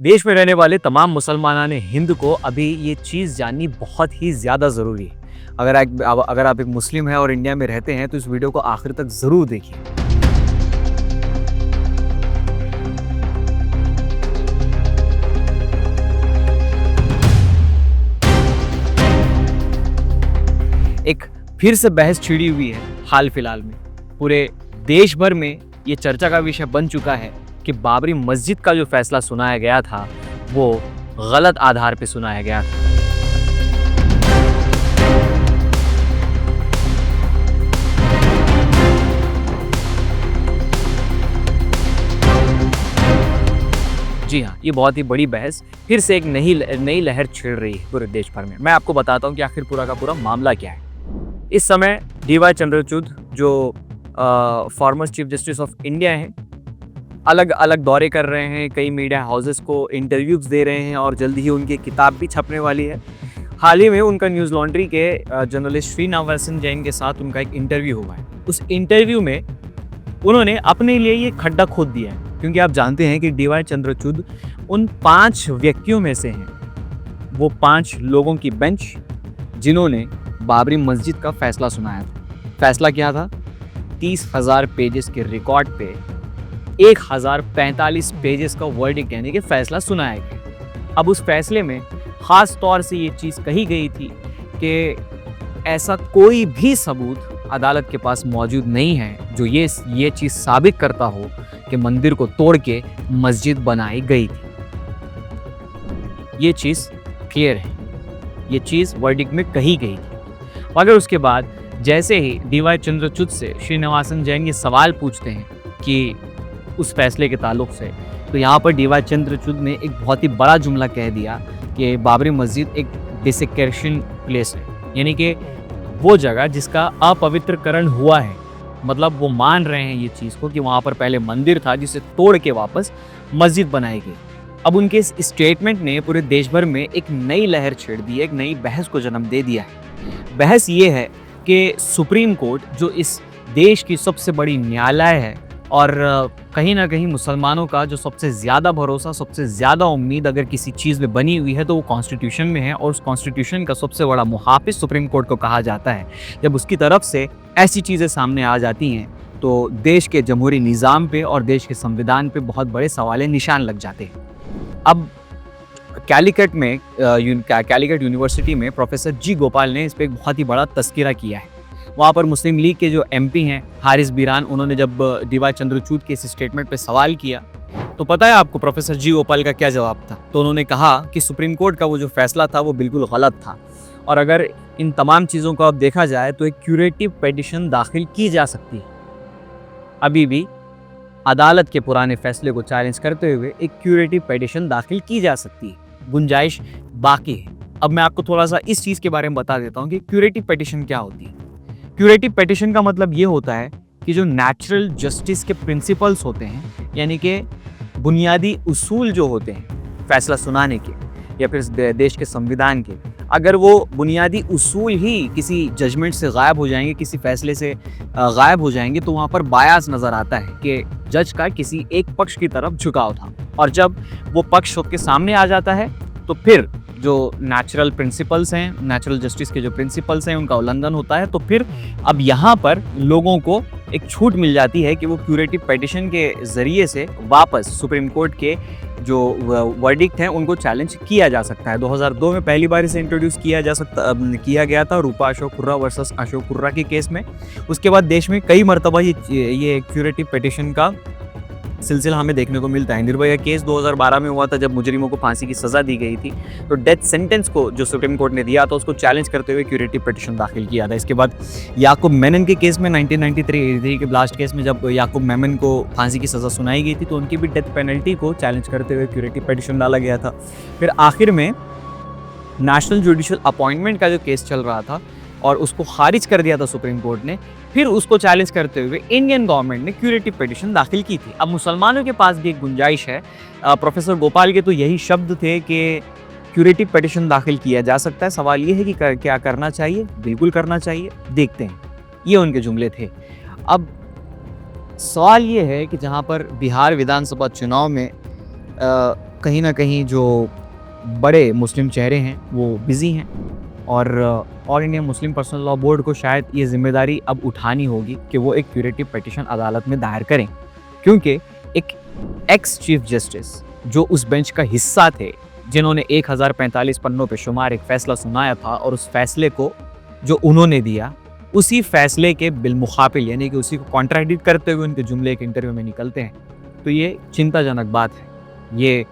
देश में रहने वाले तमाम मुसलमानान हिंद को अभी ये चीज़ जाननी बहुत ही ज़्यादा ज़रूरी है। अगर आप एक मुस्लिम हैं और इंडिया में रहते हैं तो इस वीडियो को आखिर तक ज़रूर देखिए। एक फिर से बहस छिड़ी हुई है हाल फिलहाल में। पूरे देश भर में ये चर्चा का विषय बन चुका है कि बाबरी मस्जिद का जो फैसला सुनाया गया था वो गलत आधार पे सुनाया गया था। जी हाँ, ये बहुत ही बड़ी बहस फिर से एक नई लहर छिड़ रही है पूरे देश भर में। मैं आपको बताता हूँ कि आखिर पूरा का पूरा मामला क्या है। इस समय डी.वाई. चंद्रचूड़ जो former chief justice of India हैं, अलग अलग दौरे कर रहे हैं, कई मीडिया हाउसेस को इंटरव्यूज दे रहे हैं और जल्दी ही उनकी किताब भी छपने वाली है। हाल ही में उनका न्यूज़ लॉन्ड्री के जर्नलिस्ट श्रीनिवासन जैन के साथ उनका एक इंटरव्यू हुआ है। उस इंटरव्यू में उन्होंने अपने लिए ये खड्डा खोद दिया है, क्योंकि आप जानते हैं कि डी.वाई. चंद्रचूड़ उन 5 व्यक्तियों में से हैं, वो 5 लोगों की बेंच जिन्होंने बाबरी मस्जिद का फैसला सुनाया था। फैसला क्या था? 30,000 पेजेस के रिकॉर्ड पे 1045 पेजेस का वर्डिक्ट यानी कि फैसला सुनाया गया। अब उस फैसले में ख़ास तौर से ये चीज़ कही गई थी कि ऐसा कोई भी सबूत अदालत के पास मौजूद नहीं है जो ये चीज़ साबित करता हो कि मंदिर को तोड़ के मस्जिद बनाई गई थी। ये चीज़ क्लियर है, ये चीज़ वर्डिक्ट में कही गई थी। मगर उसके बाद जैसे ही डी.वाई. चंद्रचूड़ से श्रीनिवासन जैन ये सवाल पूछते हैं कि उस फैसले के ताल्लुक से, तो यहाँ पर डी.वाई. चंद्रचूड़ ने एक बहुत ही बड़ा जुमला कह दिया कि बाबरी मस्जिद एक डिसेक्रेशन प्लेस है, यानी कि वो जगह जिसका अपवित्रकरण हुआ है। मतलब वो मान रहे हैं ये चीज़ को कि वहाँ पर पहले मंदिर था जिसे तोड़ के वापस मस्जिद बनाई गई। अब उनके इस स्टेटमेंट ने पूरे देश भर में एक नई लहर छेड़ दी है, एक नई बहस को जन्म दे दिया है। बहस ये है कि सुप्रीम कोर्ट जो इस देश की सबसे बड़ी न्यायालय है और कहीं ना कहीं मुसलमानों का जो सबसे ज़्यादा भरोसा, सबसे ज़्यादा उम्मीद अगर किसी चीज़ में बनी हुई है तो वो कॉन्स्टिट्यूशन में है, और उस कॉन्स्टिट्यूशन का सबसे बड़ा मुहाफिज सुप्रीम कोर्ट को कहा जाता है। जब उसकी तरफ से ऐसी चीज़ें सामने आ जाती हैं तो देश के जमहूरी निज़ाम पे और देश के संविधान पे बहुत बड़े सवाल निशान लग जाते हैं। अब कैलिकट यूनिवर्सिटी में प्रोफेसर जी गोपाल ने इस पर एक बहुत ही बड़ा तस्करा किया है। वहाँ पर मुस्लिम लीग के जो एमपी हैं हारिस बीरान, उन्होंने जब डी.वाई. चंद्रचूड़ के इस स्टेटमेंट पे सवाल किया तो पता है आपको प्रोफेसर जी गोपाल का क्या जवाब था? तो उन्होंने कहा कि सुप्रीम कोर्ट का वो जो फैसला था वो बिल्कुल गलत था, और अगर इन तमाम चीज़ों को अब देखा जाए तो एक क्यूरेटिव पिटीशन दाखिल की जा सकती है। अभी भी अदालत के पुराने फैसले को चैलेंज करते हुए एक क्यूरेटिव पिटीशन दाखिल की जा सकती है, गुंजाइश बाकी है। अब मैं आपको थोड़ा सा इस चीज़ के बारे में बता देता हूँ कि क्यूरेटिव पिटीशन क्या होती है। क्यूरेटिव पिटीशन का मतलब ये होता है कि जो नेचुरल जस्टिस के प्रिंसिपल्स होते हैं, यानी कि बुनियादी उसूल जो होते हैं फैसला सुनाने के या फिर देश के संविधान के, अगर वो बुनियादी उसूल ही किसी जजमेंट से गायब हो जाएंगे, किसी फैसले से गायब हो जाएंगे, तो वहाँ पर बायास नज़र आता है कि जज का किसी एक पक्ष की तरफ झुकाव था। और जब वो पक्ष सबके सामने आ जाता है तो फिर जो नेचुरल प्रिंसिपल्स हैं, नेचुरल जस्टिस के जो प्रिंसिपल्स हैं, उनका उल्लंघन होता है। तो फिर अब यहाँ पर लोगों को एक छूट मिल जाती है कि वो क्यूरेटिव पिटीशन के ज़रिए से वापस सुप्रीम कोर्ट के जो वर्डिक्ट हैं उनको चैलेंज किया जा सकता है। 2002 में पहली बार इसे इंट्रोड्यूस किया गया था रूपा अशोक कुर्रा वर्सेस अशोक कुर्रा के केस में। उसके बाद देश में कई मरतबा ये क्यूरेटिव पिटीशन का सिलसिला हमें देखने को मिलता है। निर्भया केस 2012 में हुआ था जब मुजरिमों को फांसी की सज़ा दी गई थी, तो डेथ सेंटेंस को जो सुप्रीम कोर्ट ने दिया था उसको चैलेंज करते हुए क्यूरेटिव पिटीशन दाखिल किया था। इसके बाद याकूब मेमन के केस में 1993 के ब्लास्ट केस में जब याकूब मेमन को फांसी की सज़ा सुनाई गई थी तो उनकी भी डेथ पेनल्टी को चैलेंज करते हुए क्यूरेटिव पिटीशन डाला गया था। फिर आखिर में नेशनल जुडिशल अपॉइंटमेंट का जो केस चल रहा था और उसको खारिज कर दिया था सुप्रीम कोर्ट ने, फिर उसको चैलेंज करते हुए इंडियन गवर्नमेंट ने क्यूरेटिव पिटीशन दाखिल की थी। अब मुसलमानों के पास भी एक गुंजाइश है। प्रोफेसर गोपाल के तो यही शब्द थे कि क्यूरेटिव पिटीशन दाखिल किया जा सकता है। सवाल ये है कि क्या करना चाहिए? बिल्कुल करना चाहिए, देखते हैं। ये उनके जुमले थे। अब सवाल ये है कि जहाँ पर बिहार विधानसभा चुनाव में कहीं ना कहीं जो बड़े मुस्लिम चेहरे हैं वो बिज़ी हैं, और all India Muslim personal law board को शायद ये जिम्मेदारी अब उठानी होगी कि वो एक क्यूरेटिव पिटीशन अदालत में दायर करें, क्योंकि एक एक्स चीफ जस्टिस जो उस बेंच का हिस्सा थे, जिन्होंने 1045 पन्नों पे शुमार एक फ़ैसला सुनाया था, और उस फैसले को जो उन्होंने दिया उसी फैसले के बिलमुखाबिल यानी कि उसी को कॉन्ट्राडिक्ट करते हुए उनके जुमले एक इंटरव्यू में निकलते हैं, तो ये चिंताजनक बात है। ये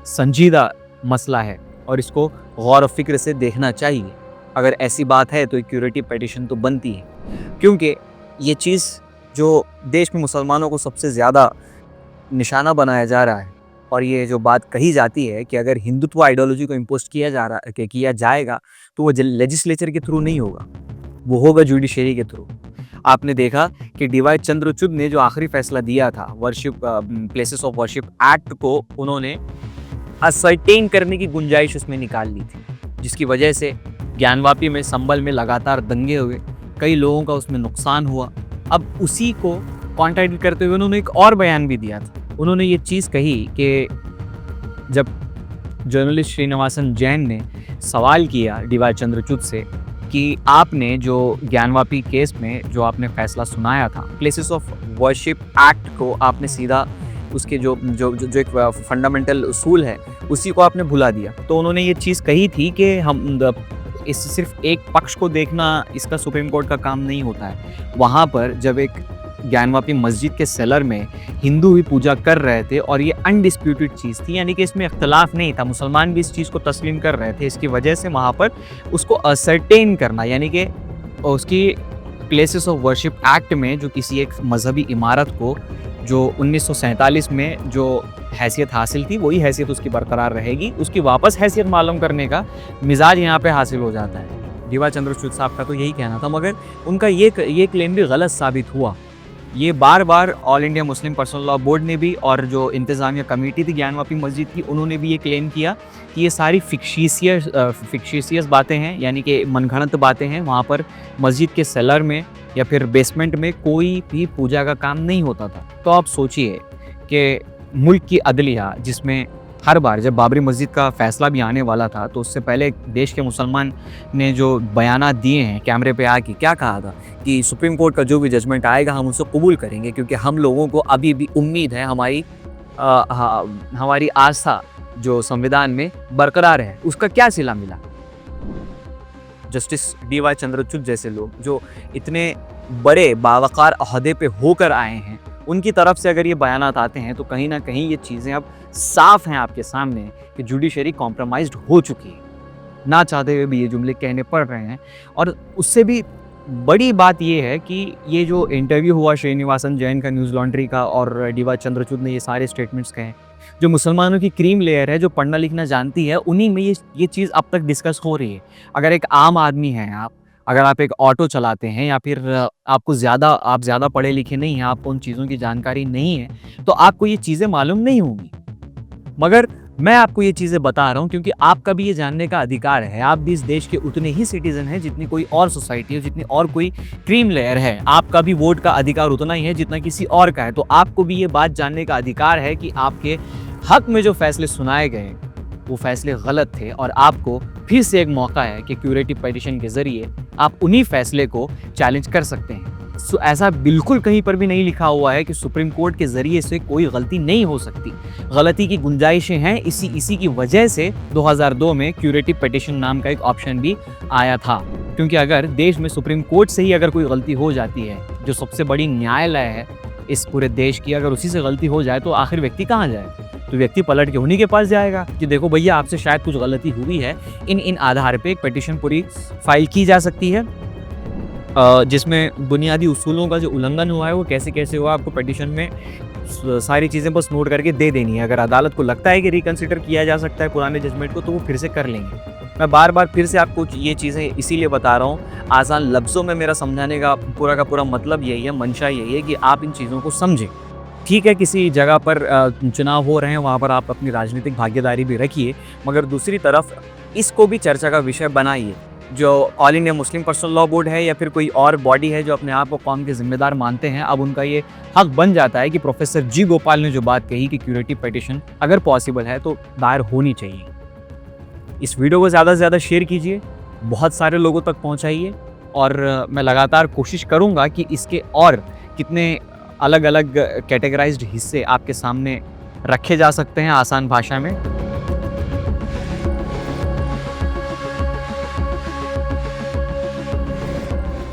संजीदा मसला है और इसको गौर व फिक्र से देखना चाहिए। अगर ऐसी बात है तो एक क्यूरेटिव पिटीशन तो बनती है, क्योंकि ये चीज़ जो देश में मुसलमानों को सबसे ज़्यादा निशाना बनाया जा रहा है, और ये जो बात कही जाती है कि अगर हिंदुत्व आइडियोलॉजी को इम्पोज किया जाएगा तो वो लेजिस्लेचर के थ्रू नहीं होगा, वो होगा जुडिशरी के थ्रू। आपने देखा कि डीवाई चंद्रचूड़ ने जो आखिरी फैसला दिया था प्लेसेस ऑफ वर्शिप एक्ट को उन्होंने असर्टेन करने की गुंजाइश उसमें निकाल ली थी, जिसकी वजह से ज्ञानवापी में संभल में लगातार दंगे हुए, कई लोगों का उसमें नुकसान हुआ। अब उसी को कॉन्ट्राडिक्ट करते हुए उन्होंने एक और बयान भी दिया था। उन्होंने ये चीज़ कही कि जब जर्नलिस्ट श्रीनिवासन जैन ने सवाल किया डीवाई चंद्रचूड़ से कि आपने जो ज्ञानवापी केस में जो आपने फैसला सुनाया था, प्लेसेस ऑफ वर्शिप एक्ट को आपने सीधा उसके जो जो जो एक फंडामेंटल उसूल है उसी को आपने भुला दिया। तो उन्होंने ये चीज़ कही थी कि हम इससे सिर्फ एक पक्ष को देखना इसका सुप्रीम कोर्ट का काम नहीं होता है। वहाँ पर जब एक ज्ञानवापी मस्जिद के सेलर में हिंदू भी पूजा कर रहे थे और ये अनडिस्प्यूटेड चीज़ थी, यानी कि इसमें इख्तलाफ नहीं था, मुसलमान भी इस चीज़ को तस्लीम कर रहे थे, इसकी वजह से वहाँ पर उसको असर्टेन करना, यानी कि उसकी प्लेसेस ऑफ वर्शिप एक्ट में जो किसी एक मजहबी इमारत को जो 1947 में जो हैसियत हासिल थी वही हैसियत उसकी बरकरार रहेगी, उसकी वापस हैसियत मालूम करने का मिजाज यहाँ पे हासिल हो जाता है। डीवाई चंद्रचूड़ साहब का तो यही कहना था, मगर उनका ये क्लेम भी गलत साबित हुआ। ये बार बार all India Muslim personal law board ने भी और जो इंतज़ामिया कमेटी थी ज्ञानवापी मस्जिद की, उन्होंने भी ये क्लेम किया कि ये सारी फिक्शियस बातें हैं, यानी कि मनगढ़ंत बातें हैं। वहाँ पर मस्जिद के सेलर में या फिर बेसमेंट में कोई भी पूजा का काम नहीं होता था। तो आप सोचिए कि मुल्क की अदलिया, जिसमें हर बार जब बाबरी मस्जिद का फ़ैसला भी आने वाला था तो उससे पहले देश के मुसलमान ने जो बयानात दिए हैं कैमरे पे आके, क्या कहा था कि सुप्रीम कोर्ट का जो भी जजमेंट आएगा हम उसे कबूल करेंगे, क्योंकि हम लोगों को अभी भी उम्मीद है, हमारी आस्था जो संविधान में बरकरार है। उसका क्या सिला मिला? जस्टिस डीवाई चंद्रचूड़ जैसे लोग जो इतने बड़े बावकार अहदे पे होकर आए हैं, उनकी तरफ से अगर ये बयानात आते हैं तो कहीं ना कहीं ये चीज़ें अब साफ हैं आपके सामने कि जुडिशरी कॉम्प्रोमाइज्ड हो चुकी है। ना चाहते हुए भी ये जुमले कहने पड़ रहे हैं। और उससे भी बड़ी बात ये है कि ये जो इंटरव्यू हुआ श्रीनिवासन जैन का न्यूज़ लॉन्ड्री का, और डीवाई चंद्रचूड़ ने ये सारे स्टेटमेंट्स कहे, जो मुसलमानों की क्रीम लेयर है, जो पढ़ना लिखना जानती है, उन्हीं में ये चीज़ अब तक डिस्कस हो रही है। अगर एक आम आदमी हैं अगर आप एक ऑटो चलाते हैं या फिर आप ज़्यादा पढ़े लिखे नहीं हैं, आपको उन चीज़ों की जानकारी नहीं है, तो आपको ये चीज़ें मालूम नहीं होंगी। मगर मैं आपको ये चीज़ें बता रहा हूँ क्योंकि आपका भी ये जानने का अधिकार है। आप भी इस देश के उतने ही सिटीजन हैं जितनी कोई और सोसाइटी है, जितनी और कोई क्रीम लेयर है। आपका भी वोट का अधिकार उतना ही है जितना किसी और का है। तो आपको भी ये बात जानने का अधिकार है कि आपके हक में जो फैसले सुनाए गए वो फैसले गलत थे, और आपको फिर से एक मौका है कि क्यूरेटिव पिटीशन के ज़रिए आप उन्हीं फैसले को चैलेंज कर सकते हैं। ऐसा बिल्कुल कहीं पर भी नहीं लिखा हुआ है कि सुप्रीम कोर्ट के ज़रिए से कोई गलती नहीं हो सकती। गलती की गुंजाइशें हैं। इसी की वजह से 2002 में क्यूरेटिव पिटीशन नाम का एक ऑप्शन भी आया था, क्योंकि अगर देश में सुप्रीम कोर्ट से ही अगर कोई गलती हो जाती है, जो सबसे बड़ी न्यायालय है इस पूरे देश की, अगर उसी से गलती हो जाए तो आखिर व्यक्ति कहाँ जाए? तो व्यक्ति पलट के उन्हीं के पास जाएगा कि देखो भैया आपसे शायद कुछ गलती हुई है। इन आधार पे एक पिटीशन पूरी फाइल की जा सकती है, जिसमें बुनियादी उसूलों का जो उल्लंघन हुआ है वो कैसे कैसे हुआ, आपको पिटीशन में सारी चीज़ें बस नोट करके दे देनी है। अगर अदालत को लगता है कि रिकन्सिडर किया जा सकता है पुराने जजमेंट को, तो वो फिर से कर लेंगे। मैं बार बार फिर से आपको ये चीज़ें इसीलिए बता रहा हूँ, आसान लफ्ज़ों में मेरा समझाने का पूरा मतलब यही है, मंशा यही है कि आप इन चीज़ों को समझें। ठीक है, किसी जगह पर चुनाव हो रहे हैं, वहाँ पर आप अपनी राजनीतिक भागीदारी भी रखिए, मगर दूसरी तरफ इसको भी चर्चा का विषय बनाइए जो all India Muslim personal law board है या फिर कोई और बॉडी है जो अपने आप को कौम के जिम्मेदार मानते हैं, अब उनका ये हक बन जाता है कि प्रोफेसर जी गोपाल ने जो बात कही कि क्यूरेटिव पिटीशन अगर पॉसिबल है तो दायर होनी चाहिए। इस वीडियो को ज़्यादा से ज़्यादा शेयर कीजिए, बहुत सारे लोगों तक पहुंचाइए और मैं लगातार कोशिश करूंगा कि इसके और कितने अलग अलग कैटेगराइज्ड हिस्से आपके सामने रखे जा सकते हैं आसान भाषा में।